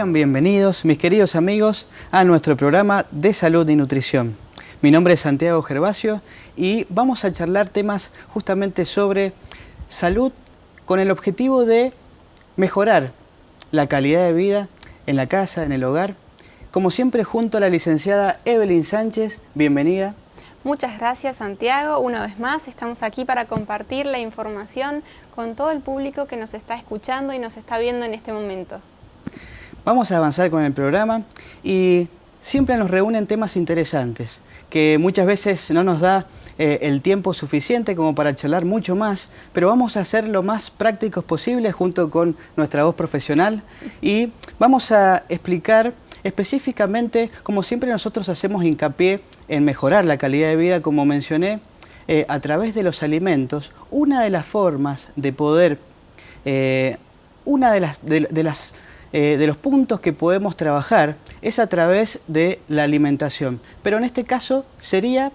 Sean bienvenidos, mis queridos amigos, a nuestro programa de salud y nutrición. Mi nombre es Santiago Gervasio y vamos a charlar temas justamente sobre salud con el objetivo de mejorar la calidad de vida en la casa, en el hogar. Como siempre, junto a la licenciada Evelyn Sánchez, bienvenida. Muchas gracias, Santiago. Una vez más estamos aquí para compartir la información con todo el público que nos está escuchando y nos está viendo en este momento. Vamos a avanzar con el programa y siempre nos reúnen temas interesantes que muchas veces no nos da el tiempo suficiente como para charlar mucho más, pero vamos a ser lo más prácticos posible junto con nuestra voz profesional y vamos a explicar específicamente, como siempre nosotros hacemos hincapié en mejorar la calidad de vida, como mencioné, a través de los alimentos. Una de las formas de poder, una de los puntos que podemos trabajar es a través de la alimentación, pero en este caso sería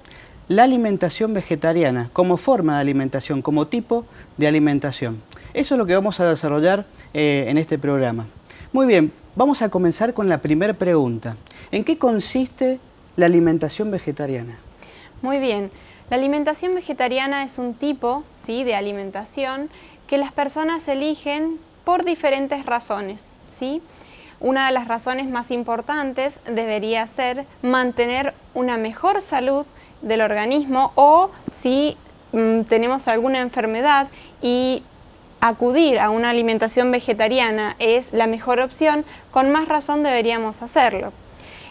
la alimentación vegetariana, como forma de alimentación, como tipo de alimentación. Eso es lo que vamos a desarrollar en este programa. Muy bien, vamos a comenzar con la primera pregunta. ¿En qué consiste la alimentación vegetariana? Muy bien, la alimentación vegetariana es un tipo, ¿sí?, de alimentación que las personas eligen por diferentes razones, ¿sí? Una de las razones más importantes debería ser mantener una mejor salud del organismo o si tenemos alguna enfermedad y acudir a una alimentación vegetariana es la mejor opción, con más razón deberíamos hacerlo.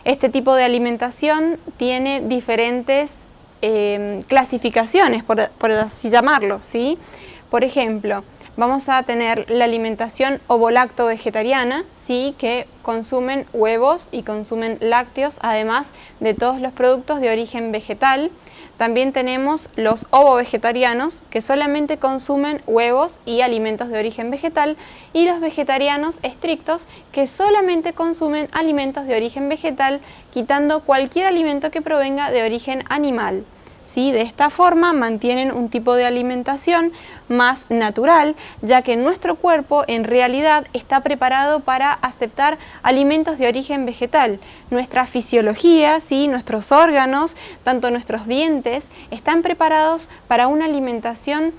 Este tipo de alimentación tiene diferentes clasificaciones, por así llamarlo, ¿sí? Por ejemplo, vamos a tener la alimentación ovolacto-vegetariana, ¿sí?, que consumen huevos y consumen lácteos, además de todos los productos de origen vegetal. También tenemos los ovo-vegetarianos, que solamente consumen huevos y alimentos de origen vegetal, y los vegetarianos estrictos, que solamente consumen alimentos de origen vegetal, quitando cualquier alimento que provenga de origen animal. ¿Sí? De esta forma mantienen un tipo de alimentación más natural, ya que nuestro cuerpo en realidad está preparado para aceptar alimentos de origen vegetal. Nuestra fisiología, ¿sí?, nuestros órganos, tanto nuestros dientes, están preparados para una alimentación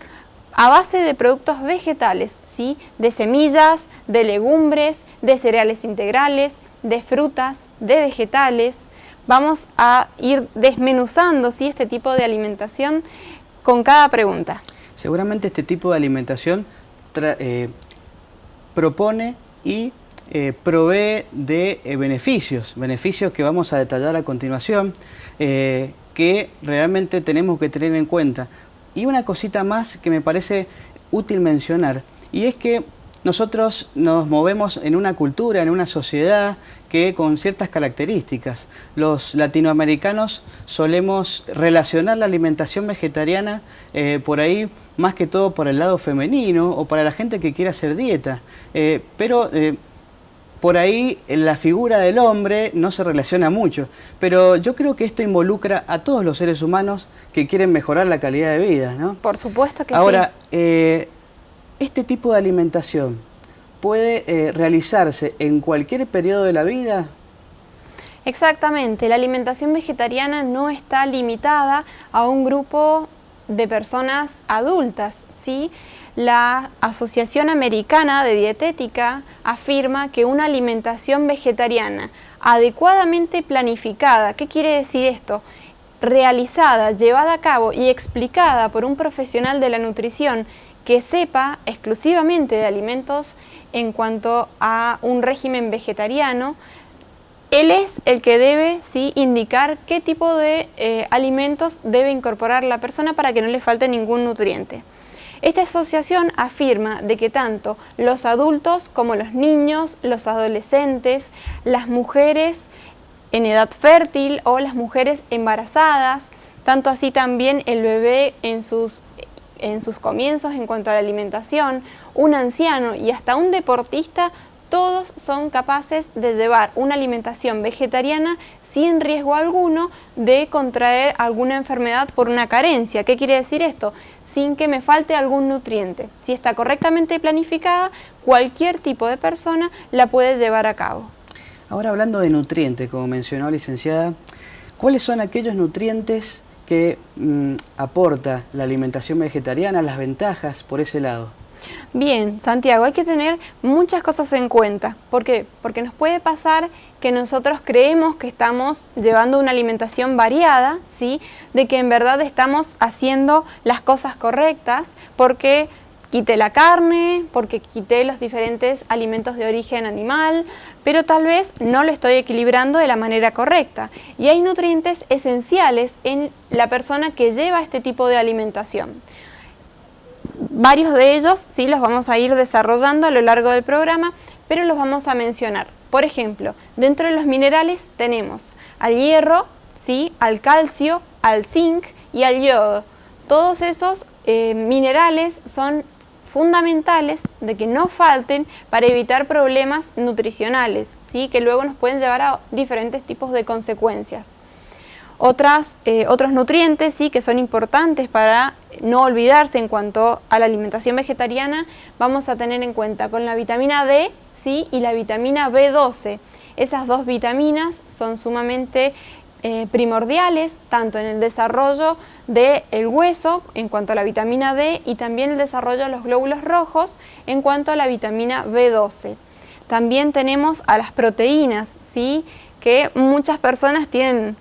a base de productos vegetales, ¿sí?, de semillas, de legumbres, de cereales integrales, de frutas, de vegetales. Vamos a ir desmenuzando, ¿sí?, este tipo de alimentación con cada pregunta. Seguramente este tipo de alimentación propone y provee de beneficios que vamos a detallar a continuación, que realmente tenemos que tener en cuenta. Y una cosita más que me parece útil mencionar, y es que nosotros nos movemos en una cultura, en una sociedad que con ciertas características. Los latinoamericanos solemos relacionar la alimentación vegetariana por ahí más que todo por el lado femenino o para la gente que quiere hacer dieta. Pero por ahí la figura del hombre no se relaciona mucho. Pero yo creo que esto involucra a todos los seres humanos que quieren mejorar la calidad de vida, ¿no? Por supuesto que Ahora, sí. ¿este tipo de alimentación puede realizarse en cualquier periodo de la vida? Exactamente, la alimentación vegetariana no está limitada a un grupo de personas adultas, ¿sí? La Asociación Americana de Dietética afirma que una alimentación vegetariana adecuadamente planificada, ¿qué quiere decir esto?, realizada, llevada a cabo y explicada por un profesional de la nutrición que sepa exclusivamente de alimentos en cuanto a un régimen vegetariano, él es el que debe, ¿sí?, indicar qué tipo de alimentos debe incorporar la persona para que no le falte ningún nutriente. Esta asociación afirma de que tanto los adultos como los niños, los adolescentes, las mujeres en edad fértil o las mujeres embarazadas, tanto así también el bebé en sus comienzos en cuanto a la alimentación, un anciano y hasta un deportista, todos son capaces de llevar una alimentación vegetariana sin riesgo alguno de contraer alguna enfermedad por una carencia. ¿Qué quiere decir esto? Sin que me falte algún nutriente. Si está correctamente planificada, cualquier tipo de persona la puede llevar a cabo. Ahora hablando de nutrientes, como mencionó la licenciada, ¿cuáles son aquellos nutrientes que aporta la alimentación vegetariana, las ventajas por ese lado? Bien, Santiago, hay que tener muchas cosas en cuenta. ¿Por qué? Porque nos puede pasar que nosotros creemos que estamos llevando una alimentación variada, ¿sí? De que en verdad estamos haciendo las cosas correctas, porque quité la carne, porque quité los diferentes alimentos de origen animal, pero tal vez no lo estoy equilibrando de la manera correcta. Y hay nutrientes esenciales en la persona que lleva este tipo de alimentación. Varios de ellos sí los vamos a ir desarrollando a lo largo del programa, pero los vamos a mencionar. Por ejemplo, dentro de los minerales tenemos al hierro, ¿sí? Al calcio, al zinc y al yodo. Todos esos minerales son fundamentales de que no falten para evitar problemas nutricionales, ¿sí? Que luego nos pueden llevar a diferentes tipos de consecuencias. Otros nutrientes, ¿sí? Que son importantes para no olvidarse en cuanto a la alimentación vegetariana, vamos a tener en cuenta con la vitamina D, ¿sí? Y la vitamina B12. Esas dos vitaminas son sumamente primordiales, tanto en el desarrollo del hueso en cuanto a la vitamina D y también el desarrollo de los glóbulos rojos en cuanto a la vitamina B12. También tenemos a las proteínas, ¿sí? Que muchas personas tienen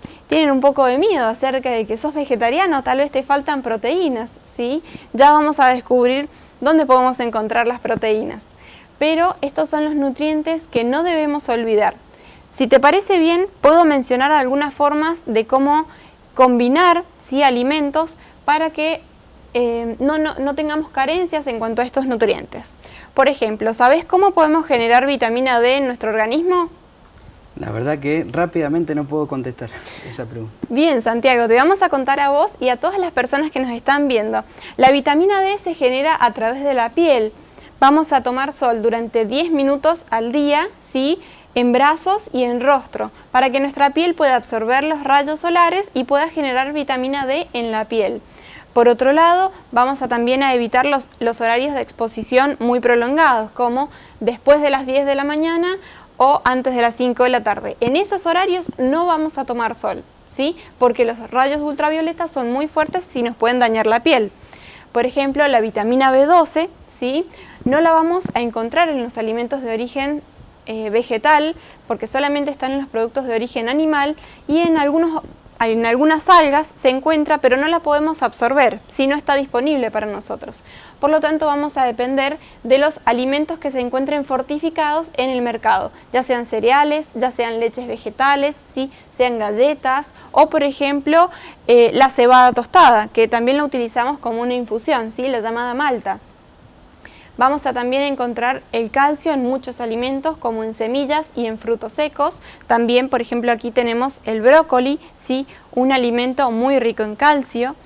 un poco de miedo acerca de que sos vegetariano, tal vez te faltan proteínas, ¿sí? Ya vamos a descubrir dónde podemos encontrar las proteínas. Pero estos son los nutrientes que no debemos olvidar. Si te parece bien, puedo mencionar algunas formas de cómo combinar, ¿sí? Alimentos para que no tengamos carencias en cuanto a estos nutrientes. Por ejemplo, ¿sabes cómo podemos generar vitamina D en nuestro organismo? La verdad que rápidamente no puedo contestar esa pregunta. Bien, Santiago, te vamos a contar a vos y a todas las personas que nos están viendo. La vitamina D se genera a través de la piel. Vamos a tomar sol durante 10 minutos al día, ¿sí? En brazos y en rostro, para que nuestra piel pueda absorber los rayos solares y pueda generar vitamina D en la piel. Por otro lado, vamos a también a evitar los horarios de exposición muy prolongados, como después de las 10 de la mañana o antes de las 5 de la tarde. En esos horarios no vamos a tomar sol, ¿sí? Porque los rayos ultravioletas son muy fuertes y nos pueden dañar la piel. Por ejemplo, la vitamina B12, ¿sí? No la vamos a encontrar en los alimentos de origen vegetal, porque solamente están en los productos de origen animal y en algunas algas se encuentra, pero no la podemos absorber si no está disponible para nosotros. Por lo tanto, vamos a depender de los alimentos que se encuentren fortificados en el mercado, ya sean cereales, ya sean leches vegetales, ¿sí? Sean galletas o, por ejemplo, la cebada tostada, que también la utilizamos como una infusión, ¿sí? La llamada malta. Vamos a también encontrar el calcio en muchos alimentos, como en semillas y en frutos secos. También, por ejemplo, aquí tenemos el brócoli, ¿sí? Un alimento muy rico en calcio.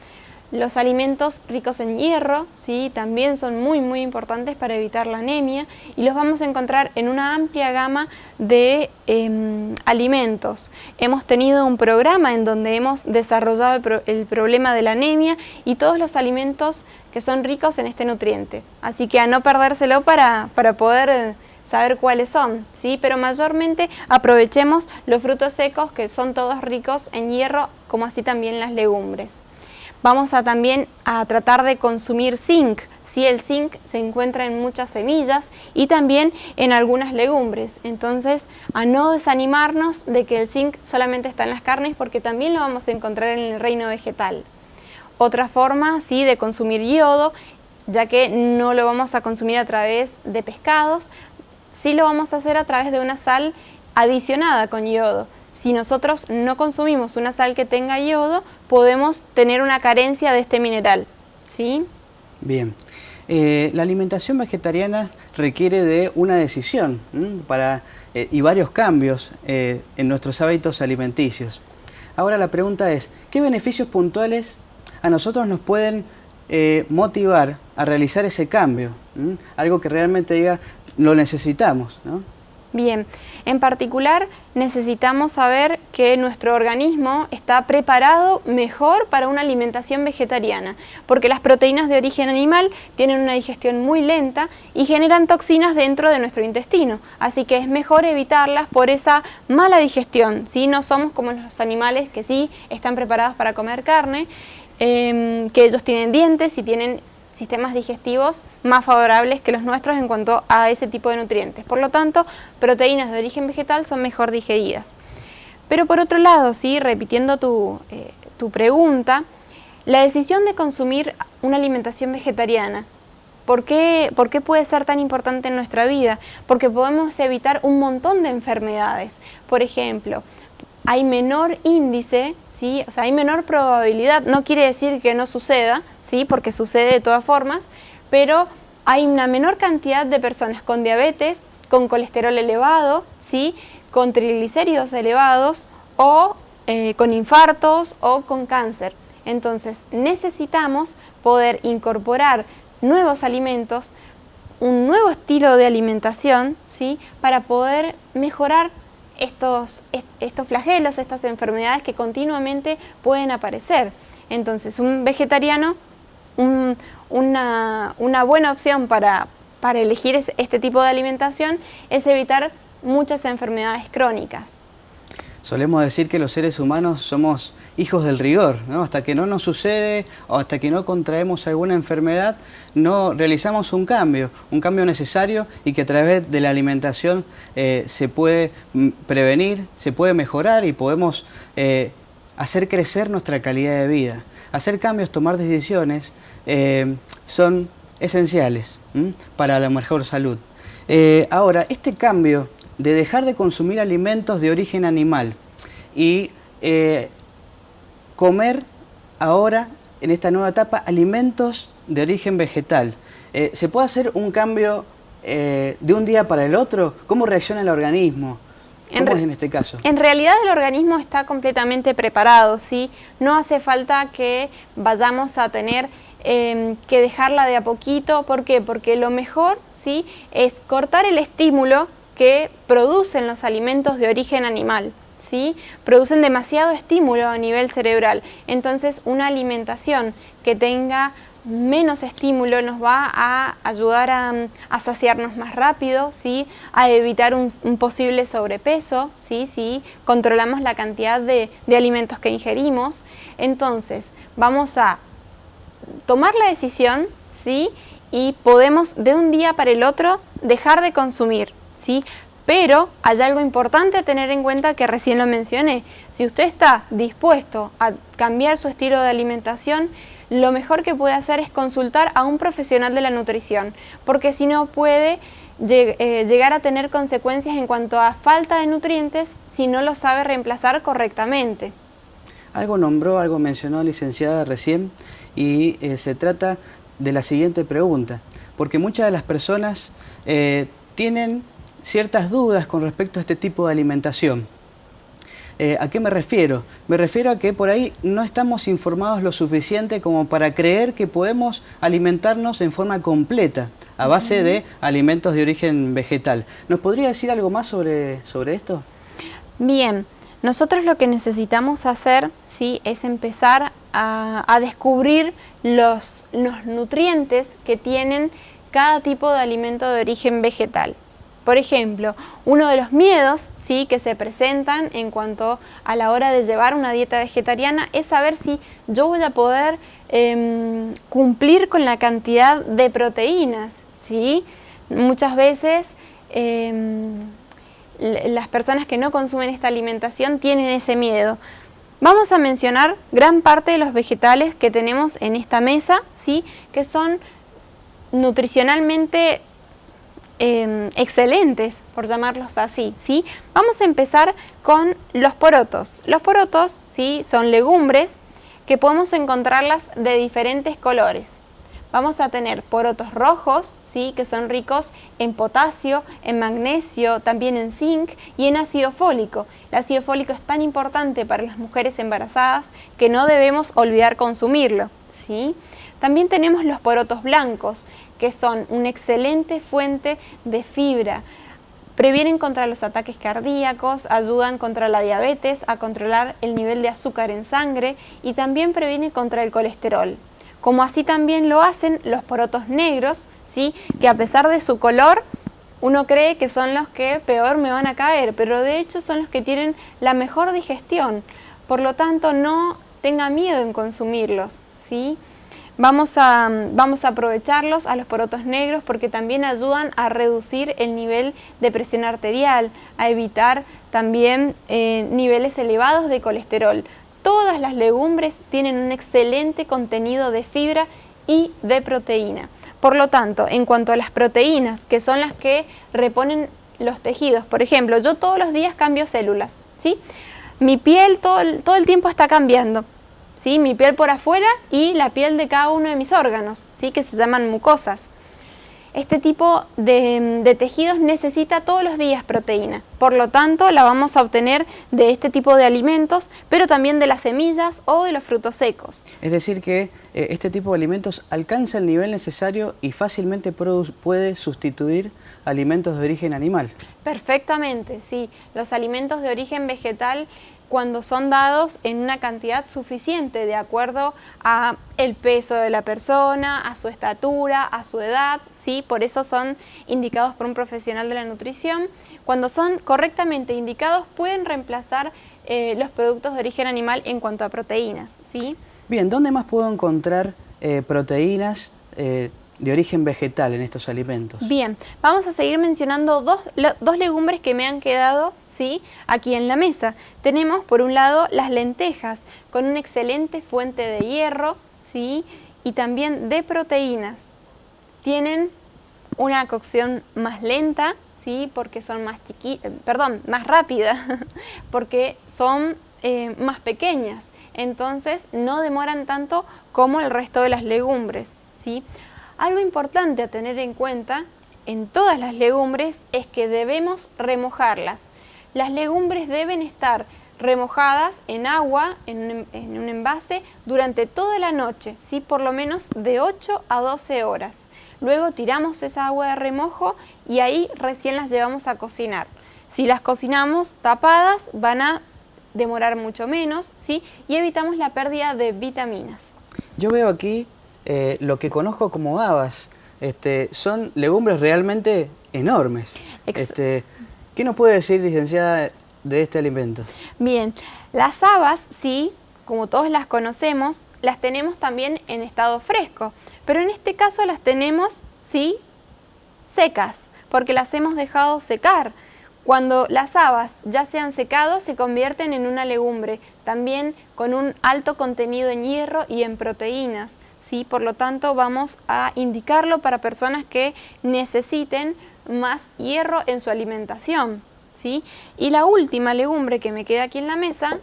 Los alimentos ricos en hierro, ¿sí? También son muy importantes para evitar la anemia y los vamos a encontrar en una amplia gama de alimentos. Hemos tenido un programa en donde hemos desarrollado el problema de la anemia y todos los alimentos que son ricos en este nutriente. Así que a no perdérselo para poder saber cuáles son, ¿sí? Pero mayormente aprovechemos los frutos secos, que son todos ricos en hierro, como así también las legumbres. Vamos a también a tratar de consumir zinc, ¿sí? El zinc se encuentra en muchas semillas y también en algunas legumbres. Entonces, a no desanimarnos de que el zinc solamente está en las carnes, porque también lo vamos a encontrar en el reino vegetal. Otra forma, ¿sí? De consumir yodo, ya que no lo vamos a consumir a través de pescados, sí lo vamos a hacer a través de una sal adicionada con yodo. Si nosotros no consumimos una sal que tenga yodo, podemos tener una carencia de este mineral, ¿sí? Bien. La alimentación vegetariana requiere de una decisión y varios cambios en nuestros hábitos alimenticios. Ahora la pregunta es, ¿qué beneficios puntuales a nosotros nos pueden motivar a realizar ese cambio? Algo que realmente diga, lo necesitamos, ¿no? Bien, en particular necesitamos saber que nuestro organismo está preparado mejor para una alimentación vegetariana, porque las proteínas de origen animal tienen una digestión muy lenta y generan toxinas dentro de nuestro intestino, así que es mejor evitarlas por esa mala digestión, ¿sí? No somos como los animales que sí están preparados para comer carne, que ellos tienen dientes y tienen sistemas digestivos más favorables que los nuestros en cuanto a ese tipo de nutrientes. Por lo tanto, proteínas de origen vegetal son mejor digeridas. Pero por otro lado, ¿sí? Repitiendo tu pregunta, la decisión de consumir una alimentación vegetariana, ¿por qué puede ser tan importante en nuestra vida? Porque podemos evitar un montón de enfermedades. Por ejemplo, hay menor índice, ¿sí? O sea, hay menor probabilidad, no quiere decir que no suceda, ¿sí? Porque sucede de todas formas, pero hay una menor cantidad de personas con diabetes, con colesterol elevado, ¿sí? Con triglicéridos elevados o con infartos o con cáncer. Entonces necesitamos poder incorporar nuevos alimentos, un nuevo estilo de alimentación, ¿sí? Para poder mejorar estos flagelos, estas enfermedades que continuamente pueden aparecer. Entonces, un vegetariano, una buena opción para elegir este tipo de alimentación es evitar muchas enfermedades crónicas. Solemos decir que los seres humanos somos hijos del rigor, ¿no? Hasta que no nos sucede o hasta que no contraemos alguna enfermedad, no realizamos un cambio necesario y que a través de la alimentación se puede prevenir, se puede mejorar y podemos hacer crecer nuestra calidad de vida. Hacer cambios, tomar decisiones son esenciales para la mejor salud. Ahora, este cambio de dejar de consumir alimentos de origen animal y comer ahora, en esta nueva etapa, alimentos de origen vegetal. ¿Se puede hacer un cambio de un día para el otro? ¿Cómo reacciona el organismo? ¿Cómo es en este caso? En realidad el organismo está completamente preparado, ¿sí? No hace falta que vayamos a tener que dejarla de a poquito. ¿Por qué? Porque lo mejor, ¿sí? Es cortar el estímulo que producen los alimentos de origen animal, ¿sí? Producen demasiado estímulo a nivel cerebral. Entonces, una alimentación que tenga menos estímulo nos va a ayudar a saciarnos más rápido, ¿sí? A evitar un posible sobrepeso, ¿sí? Si controlamos la cantidad de alimentos que ingerimos. Entonces, vamos a tomar la decisión, ¿sí? Y podemos de un día para el otro dejar de consumir, ¿sí? Pero hay algo importante a tener en cuenta que recién lo mencioné. Si usted está dispuesto a cambiar su estilo de alimentación, lo mejor que puede hacer es consultar a un profesional de la nutrición, porque si no puede llegar a tener consecuencias en cuanto a falta de nutrientes si no lo sabe reemplazar correctamente. Algo mencionó licenciada recién y se trata de la siguiente pregunta, porque muchas de las personas tienen ciertas dudas con respecto a este tipo de alimentación. ¿A qué me refiero? Me refiero a que por ahí no estamos informados lo suficiente como para creer que podemos alimentarnos en forma completa, a base de alimentos de origen vegetal. ¿Nos podría decir algo más sobre esto? Bien, nosotros lo que necesitamos hacer, ¿sí? Es empezar a descubrir los nutrientes que tienen cada tipo de alimento de origen vegetal. Por ejemplo, uno de los miedos, ¿sí? Que se presentan en cuanto a la hora de llevar una dieta vegetariana es saber si yo voy a poder cumplir con la cantidad de proteínas, ¿sí? Muchas veces las personas que no consumen esta alimentación tienen ese miedo. Vamos a mencionar gran parte de los vegetales que tenemos en esta mesa, ¿sí? Que son nutricionalmente excelentes, por llamarlos así, ¿sí? Vamos a empezar con los porotos. Los porotos, ¿sí? Son legumbres que podemos encontrarlas de diferentes colores. Vamos a tener porotos rojos, ¿sí? Que son ricos en potasio, en magnesio, también en zinc y en ácido fólico. El ácido fólico es tan importante para las mujeres embarazadas que no debemos olvidar consumirlo, ¿sí? También tenemos los porotos blancos, que son una excelente fuente de fibra. Previenen contra los ataques cardíacos, ayudan contra la diabetes, a controlar el nivel de azúcar en sangre y también previenen contra el colesterol. Como así también lo hacen los porotos negros, ¿sí? Que a pesar de su color, uno cree que son los que peor me van a caer, pero de hecho son los que tienen la mejor digestión. Por lo tanto, no tenga miedo en consumirlos, ¿sí? Vamos a aprovecharlos a los porotos negros porque también ayudan a reducir el nivel de presión arterial, a evitar también niveles elevados de colesterol. Todas las legumbres tienen un excelente contenido de fibra y de proteína. Por lo tanto, en cuanto a las proteínas, que son las que reponen los tejidos, por ejemplo, yo todos los días cambio células, ¿sí? Mi piel todo el tiempo está cambiando, ¿sí? Mi piel por afuera y la piel de cada uno de mis órganos, ¿sí? Que se llaman mucosas. Este tipo de tejidos necesita todos los días proteína, por lo tanto la vamos a obtener de este tipo de alimentos, pero también de las semillas o de los frutos secos. Es decir que este tipo de alimentos alcanza el nivel necesario y fácilmente puede sustituir alimentos de origen animal. Perfectamente, sí. Los alimentos de origen vegetal, cuando son dados en una cantidad suficiente de acuerdo a el peso de la persona, a su estatura, a su edad, ¿sí? Por eso son indicados por un profesional de la nutrición. Cuando son correctamente indicados pueden reemplazar los productos de origen animal en cuanto a proteínas, ¿sí? Bien, ¿dónde más puedo encontrar proteínas de origen vegetal en estos alimentos? Bien, vamos a seguir mencionando dos legumbres que me han quedado, ¿sí? Aquí en la mesa. Tenemos por un lado las lentejas, con una excelente fuente de hierro, ¿sí? Y también de proteínas. Tienen una cocción más lenta, ¿sí? Porque son más más rápida, porque son más pequeñas. Entonces no demoran tanto como el resto de las legumbres, ¿sí? Algo importante a tener en cuenta en todas las legumbres es que debemos remojarlas. Las legumbres deben estar remojadas en agua, en un envase, durante toda la noche, ¿sí? Por lo menos de 8 a 12 horas. Luego tiramos esa agua de remojo y ahí recién las llevamos a cocinar. Si las cocinamos tapadas van a demorar mucho menos, ¿sí? Y evitamos la pérdida de vitaminas. Yo veo aquí lo que conozco como habas. Son legumbres realmente enormes. ¿Qué nos puede decir, licenciada, de este alimento? Bien, las habas, sí, como todos las conocemos, las tenemos también en estado fresco, pero en este caso las tenemos, sí, secas, porque las hemos dejado secar. Cuando las habas ya se han secado, se convierten en una legumbre, también con un alto contenido en hierro y en proteínas, ¿sí? Por lo tanto, vamos a indicarlo para personas que necesiten más hierro en su alimentación, ¿sí? Y la última legumbre que me queda aquí en la mesa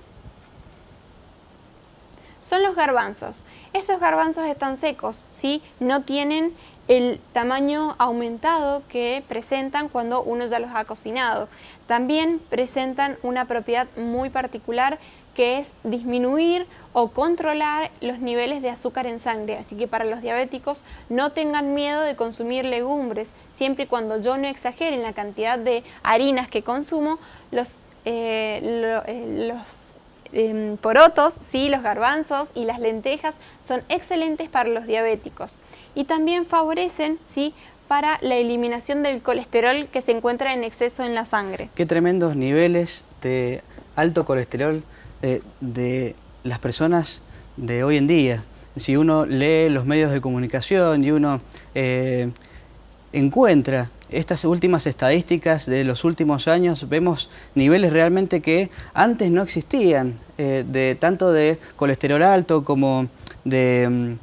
son los garbanzos. Esos garbanzos están secos, ¿sí? No tienen el tamaño aumentado que presentan cuando uno ya los ha cocinado. También presentan una propiedad muy particular que es disminuir o controlar los niveles de azúcar en sangre. Así que para los diabéticos no tengan miedo de consumir legumbres, siempre y cuando yo no exagere en la cantidad de harinas que consumo. Los porotos, ¿sí? Los garbanzos y las lentejas son excelentes para los diabéticos y también favorecen, ¿sí? Para la eliminación del colesterol que se encuentra en exceso en la sangre. Qué tremendos niveles de alto colesterol de las personas de hoy en día. Si uno lee los medios de comunicación y uno encuentra estas últimas estadísticas de los últimos años, vemos niveles realmente que antes no existían, tanto de colesterol alto como de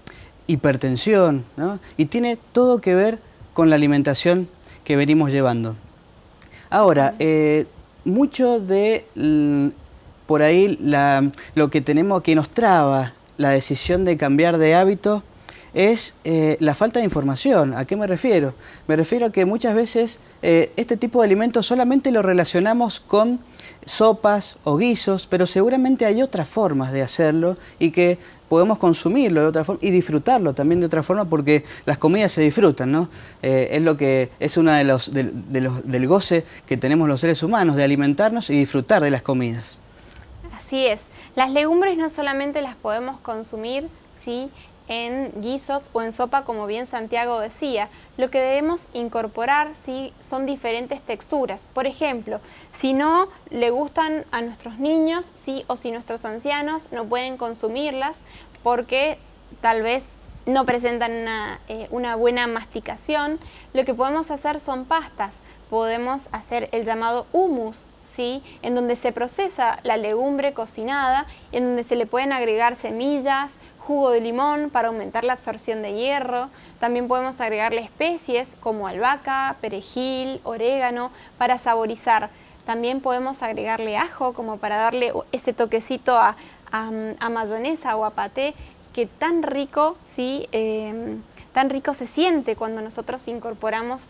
hipertensión, ¿no? Y tiene todo que ver con la alimentación que venimos llevando. Ahora, mucho de por ahí lo que tenemos que nos traba la decisión de cambiar de hábito es la falta de información. ¿A qué me refiero? Me refiero a que muchas veces este tipo de alimentos solamente lo relacionamos con sopas o guisos, pero seguramente hay otras formas de hacerlo y que podemos consumirlo de otra forma y disfrutarlo también de otra forma, porque las comidas se disfrutan, ¿no? Es lo que es una del goce que tenemos los seres humanos, de alimentarnos y disfrutar de las comidas. Así es. Las legumbres no solamente las podemos consumir, ¿sí?, en guisos o en sopa, como bien Santiago decía. Lo que debemos incorporar, ¿sí?, son diferentes texturas. Por ejemplo, si no le gustan a nuestros niños, ¿sí?, o si nuestros ancianos no pueden consumirlas porque tal vez no presentan una buena masticación, lo que podemos hacer son pastas. Podemos hacer el llamado hummus, ¿sí?, en donde se procesa la legumbre cocinada, en donde se le pueden agregar semillas, jugo de limón para aumentar la absorción de hierro. También podemos agregarle especies como albahaca, perejil, orégano para saborizar. También podemos agregarle ajo como para darle ese toquecito a mayonesa o a paté, que tan rico, ¿sí?, tan rico se siente cuando nosotros incorporamos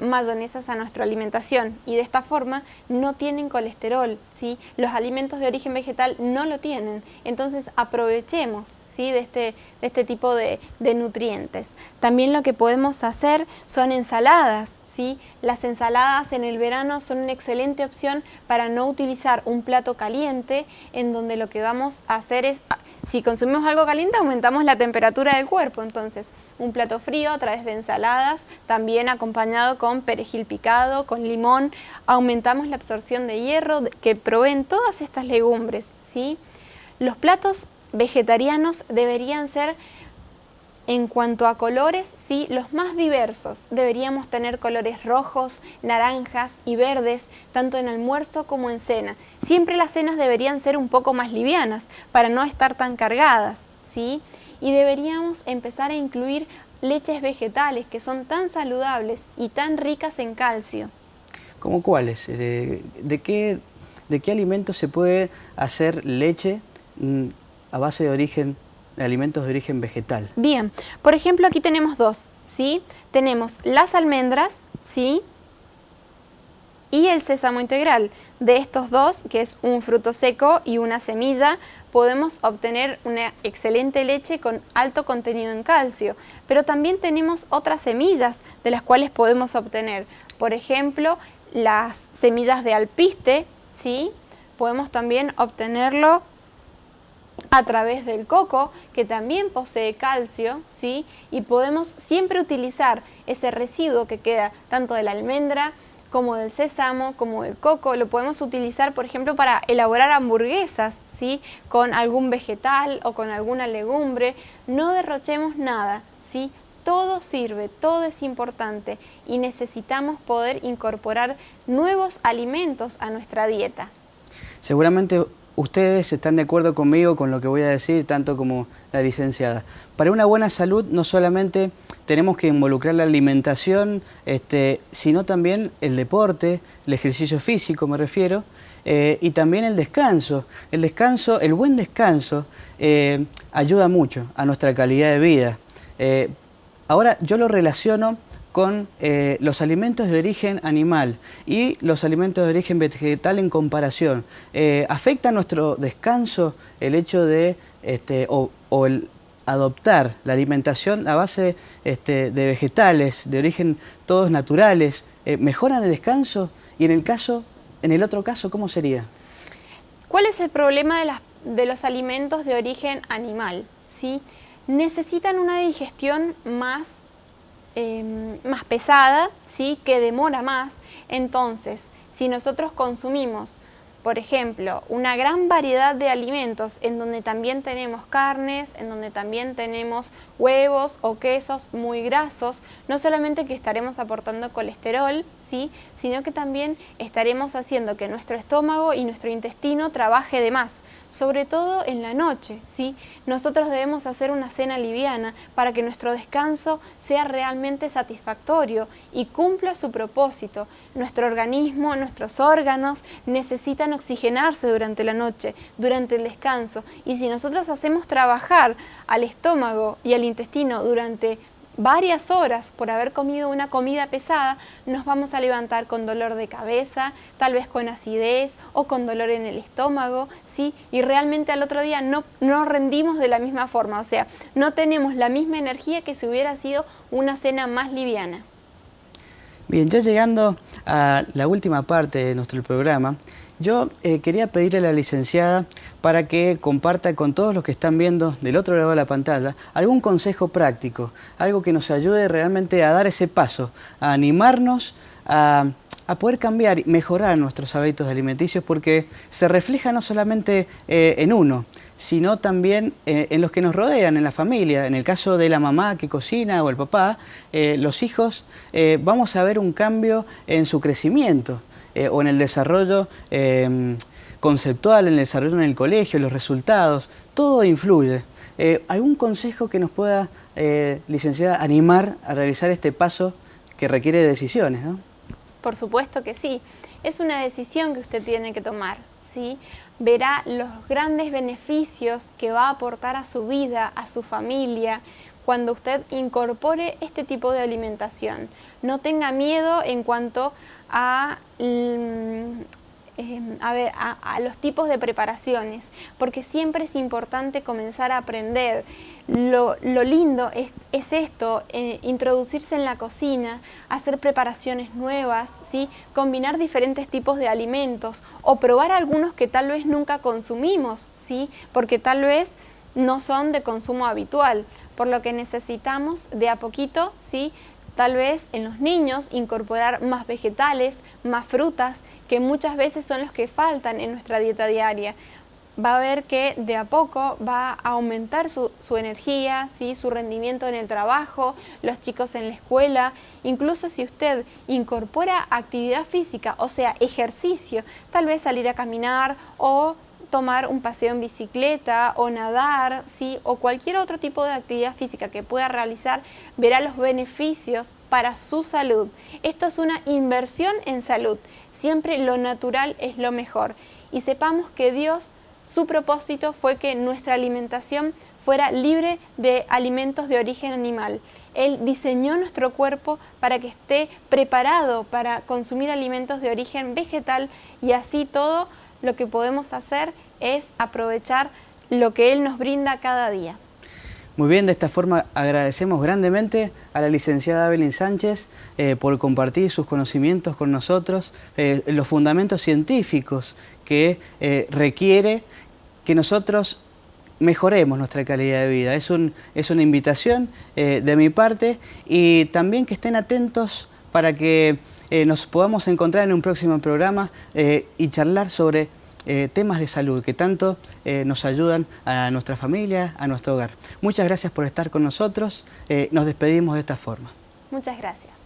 mayonesas a nuestra alimentación, y de esta forma no tienen colesterol, ¿sí? Los alimentos de origen vegetal no lo tienen, entonces aprovechemos, ¿sí?, de este tipo de nutrientes. También lo que podemos hacer son ensaladas. ¿Sí? Las ensaladas en el verano son una excelente opción para no utilizar un plato caliente, en donde lo que vamos a hacer es, si consumimos algo caliente, aumentamos la temperatura del cuerpo. Entonces, un plato frío a través de ensaladas, también acompañado con perejil picado, con limón, aumentamos la absorción de hierro que proveen todas estas legumbres, ¿sí? Los platos vegetarianos deberían ser, en cuanto a colores, sí, los más diversos. Deberíamos tener colores rojos, naranjas y verdes, tanto en almuerzo como en cena. Siempre las cenas deberían ser un poco más livianas, para no estar tan cargadas, ¿sí? Y deberíamos empezar a incluir leches vegetales, que son tan saludables y tan ricas en calcio. ¿Cómo cuáles? ¿De qué alimentos se puede hacer leche a base de alimentos de origen vegetal? Bien, por ejemplo, aquí tenemos dos, ¿sí? Tenemos las almendras, ¿sí?, y el sésamo integral. De estos dos, que es un fruto seco y una semilla, podemos obtener una excelente leche con alto contenido en calcio. Pero también tenemos otras semillas de las cuales podemos obtener. Por ejemplo, las semillas de alpiste, ¿sí? Podemos también obtenerlo a través del coco, que también posee calcio, ¿sí? Y podemos siempre utilizar ese residuo que queda tanto de la almendra como del sésamo, como del coco. Lo podemos utilizar, por ejemplo, para elaborar hamburguesas, ¿sí?, con algún vegetal o con alguna legumbre. No derrochemos nada, ¿sí? Todo sirve, todo es importante, y necesitamos poder incorporar nuevos alimentos a nuestra dieta. Seguramente ustedes están de acuerdo conmigo con lo que voy a decir, tanto como la licenciada. Para una buena salud no solamente tenemos que involucrar la alimentación, sino también el deporte, el ejercicio físico me refiero, y también el descanso. El buen descanso ayuda mucho a nuestra calidad de vida. Ahora yo lo relaciono con los alimentos de origen animal y los alimentos de origen vegetal en comparación. ¿Afecta nuestro descanso el hecho de, o el adoptar la alimentación a base de vegetales, de origen todos naturales? ¿Mejoran el descanso? Y en el otro caso, ¿cómo sería? ¿Cuál es el problema de los alimentos de origen animal? ¿Sí? Necesitan una digestión más pesada, ¿sí?, que demora más. Entonces, si nosotros consumimos, por ejemplo, una gran variedad de alimentos en donde también tenemos carnes, en donde también tenemos huevos o quesos muy grasos, no solamente que estaremos aportando colesterol, ¿sí?, sino que también estaremos haciendo que nuestro estómago y nuestro intestino trabaje de más, sobre todo en la noche, ¿sí? Nosotros debemos hacer una cena liviana para que nuestro descanso sea realmente satisfactorio y cumpla su propósito. Nuestro organismo, nuestros órganos necesitan oxigenarse durante la noche, durante el descanso, y si nosotros hacemos trabajar al estómago y al intestino durante varias horas por haber comido una comida pesada, nos vamos a levantar con dolor de cabeza, tal vez con acidez o con dolor en el estómago, ¿sí? Y realmente al otro día no rendimos de la misma forma, o sea, no tenemos la misma energía que si hubiera sido una cena más liviana. Bien, ya llegando a la última parte de nuestro programa, yo quería pedirle a la licenciada para que comparta con todos los que están viendo del otro lado de la pantalla algún consejo práctico, algo que nos ayude realmente a dar ese paso, a animarnos, a poder cambiar y mejorar nuestros hábitos alimenticios, porque se refleja no solamente en uno, sino también en los que nos rodean, en la familia. En el caso de la mamá que cocina o el papá, los hijos, vamos a ver un cambio en su crecimiento o en el desarrollo conceptual, en el desarrollo en el colegio, los resultados, todo influye. ¿Algún consejo que nos pueda, licenciada, animar a realizar este paso que requiere decisiones, ¿no? Por supuesto que sí, es una decisión que usted tiene que tomar, ¿sí? Verá los grandes beneficios que va a aportar a su vida, a su familia, cuando usted incorpore este tipo de alimentación. No tenga miedo en cuanto a los tipos de preparaciones, porque siempre es importante comenzar a aprender. Lo lindo es esto, introducirse en la cocina, hacer preparaciones nuevas, ¿sí? Combinar diferentes tipos de alimentos o probar algunos que tal vez nunca consumimos, ¿sí? Porque tal vez no son de consumo habitual, por lo que necesitamos de a poquito, ¿sí? Tal vez en los niños incorporar más vegetales, más frutas, que muchas veces son los que faltan en nuestra dieta diaria. Va a ver que de a poco va a aumentar su energía, ¿sí? Su rendimiento en el trabajo, los chicos en la escuela. Incluso si usted incorpora actividad física, o sea, ejercicio, tal vez salir a caminar o tomar un paseo en bicicleta o nadar, ¿sí? O cualquier otro tipo de actividad física que pueda realizar, verá los beneficios para su salud. Esto es una inversión en salud. Siempre lo natural es lo mejor. Y sepamos que Dios, su propósito fue que nuestra alimentación fuera libre de alimentos de origen animal. Él diseñó nuestro cuerpo para que esté preparado para consumir alimentos de origen vegetal, y así todo lo que podemos hacer es aprovechar lo que Él nos brinda cada día. Muy bien, de esta forma agradecemos grandemente a la licenciada Evelyn Sánchez por compartir sus conocimientos con nosotros, los fundamentos científicos que requiere que nosotros mejoremos nuestra calidad de vida. Es una invitación de mi parte, y también que estén atentos para que nos podamos encontrar en un próximo programa y charlar sobre temas de salud que tanto nos ayudan a nuestra familia, a nuestro hogar. Muchas gracias por estar con nosotros. Nos despedimos de esta forma. Muchas gracias.